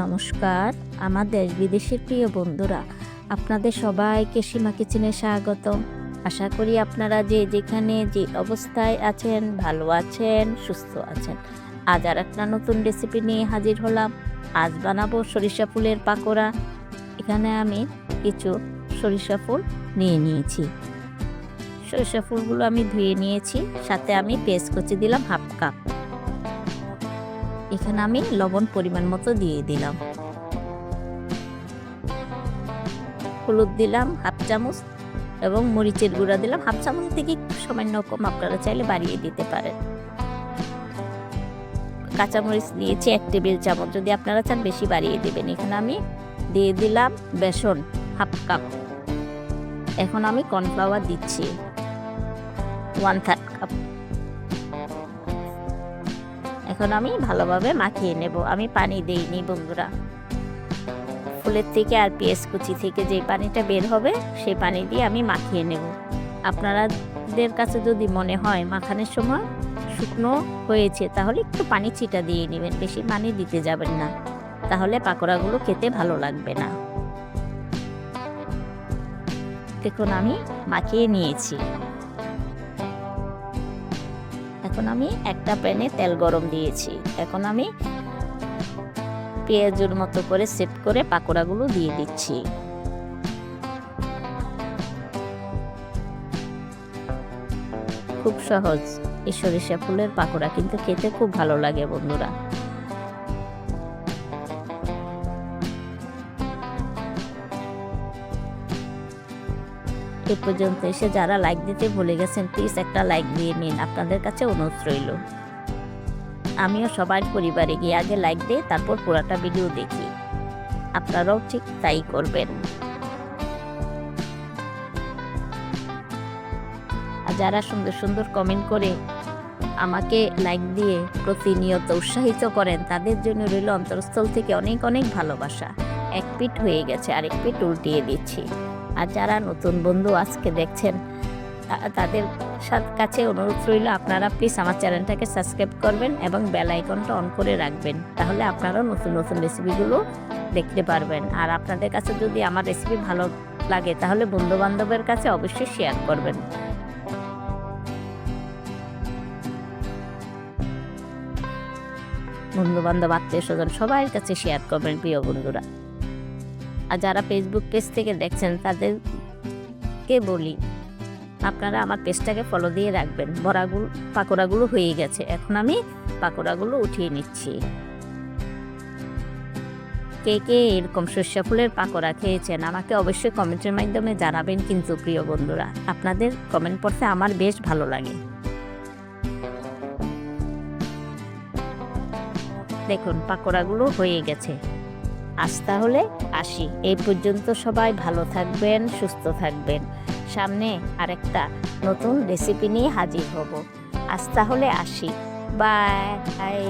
নমস্কার, আমার দেশ বিদেশের প্রিয় বন্ধুরা, আপনাদের সবাইকে সীমা কিচেনে স্বাগতম। আশা করি আপনারা যে যেখানে যে অবস্থায় আছেন ভালো আছেন, সুস্থ আছেন। আজ আর একটা নতুন রেসিপি নিয়ে হাজির হলাম। আজ বানাবো সরিষা ফুলের পাকোড়া। এখানে আমি কিছু সরিষা ফুল নিয়ে নিয়েছি। সরিষা ফুলগুলো আমি ধুয়ে নিয়েছি, সাথে আমি পেঁয়াজ কুচি দিলাম হাফ কাপ। এখানে আমি লবণ পরিমাণ মতো দিয়ে দিলাম, হলুদ দিলাম হাফ চামচ এবং মরিচের গুঁড়া দিলাম হাফ চামচ থেকে একটু সামান্য কম, আপনারা চাইলে বাড়িয়ে দিতে পারেন। কাঁচামরিচ দিয়েছি 1 টেবিল চামচ, যদি আপনারা চান বেশি বাড়িয়ে দেবেন। এখানে আমি দিয়ে দিলাম বেসন হাফ কাপ। এখন আমি কর্নফ্লাওয়ার দিচ্ছি 1/3 কাপ। এখন আমি ভালোভাবে মাখিয়ে নেব। আমি পানি দেইনি বন্ধুরা, ফুলের থেকে আর পেঁয়াজ কুচি থেকে যে পানিটা বের হবে সেই পানি দিয়ে আমি মাখিয়ে নেব। আপনাদের কাছে যদি মনে হয় মাখানোর সময় শুকনো হয়েছে, তাহলে একটু পানি ছিটা দিয়ে নেবেন, বেশি পানি দিতে যাবেন না, তাহলে পাকোড়াগুলো খেতে ভালো লাগবে না। দেখুন আমি মাখিয়ে নিয়েছি। এখন আমি একটা প্যানে তেল গরম দিয়েছি। এখন আমি পেঁয়াজের মতো করে সেট করে পাকোড়াগুলো দিয়ে দিচ্ছি। খুব সহজ এই সরিষা ফুলের পাকোড়া, কিন্তু খেতে খুব ভালো লাগে বন্ধুরা। এ পর্যন্ত এসে যারা লাইক দিতে ভুলে গেছেন, প্লিজ একটা লাইক দিয়ে নিন, আপনাদের কাছে অনুরোধ রইল। আমিও সবার পরিবারে গিয়ে আগে লাইক দিয়ে তারপর পুরাটা ভিডিও দেখি, আপনারাও ঠিক তাই করবেন। আর যারা সুন্দর সুন্দর কমেন্ট করে আমাকে লাইক দিয়ে প্রতিনিয়ত উৎসাহিত করেন, তাদের জন্য রইল অন্তরস্থল থেকে অনেক অনেক ভালোবাসা। এক পিঠ হয়ে গেছে, আরেক পিঠ উল্টিয়ে দিচ্ছি। আর যারা নতুন বন্ধু আজকে দেখছেন, তাদের কাছে অনুরোধ রইল আপনারা প্লিজ আমার চ্যানেলটাকে সাবস্ক্রাইব করবেন এবং বেল আইকনটা অন করে রাখবেন, তাহলে আপনারাও নতুন নতুন রেসিপিগুলো দেখতে পারবেন। আর আপনাদের কাছে যদি আমার রেসিপি ভালো লাগে, তাহলে বন্ধু বান্ধবের কাছে অবশ্যই শেয়ার করবেন। বন্ধু বান্ধব আত্মীয় স্বজন সবার কাছে শেয়ার করবেন প্রিয় বন্ধুরা। আর যারা ফেসবুক পেজ থেকে দেখছেন, তাদেরকে বলি আপনারা আমার পেজটাকে ফলো দিয়ে রাখবেন। পাকোড়াগুলো হয়ে গেছে, এখন আমি পাকোড়াগুলো উঠিয়ে নিচ্ছি। কে কে এরকম সরিষা ফুলের পাকোড়া খেয়েছেন আমাকে অবশ্যই কমেন্টের মাধ্যমে জানাবেন। কিন্তু প্রিয় বন্ধুরা, আপনাদের কমেন্ট পড়তে আমার বেশ ভালো লাগে। দেখুন পাকোড়াগুলো হয়ে গেছে। আজ তাহলে আসি, এই পর্যন্ত সবাই ভালো থাকবেন, সুস্থ থাকবেন। সামনে আরেকটা নতুন রেসিপি নিয়ে হাজির হব। আজ তাহলে আসি, বাই।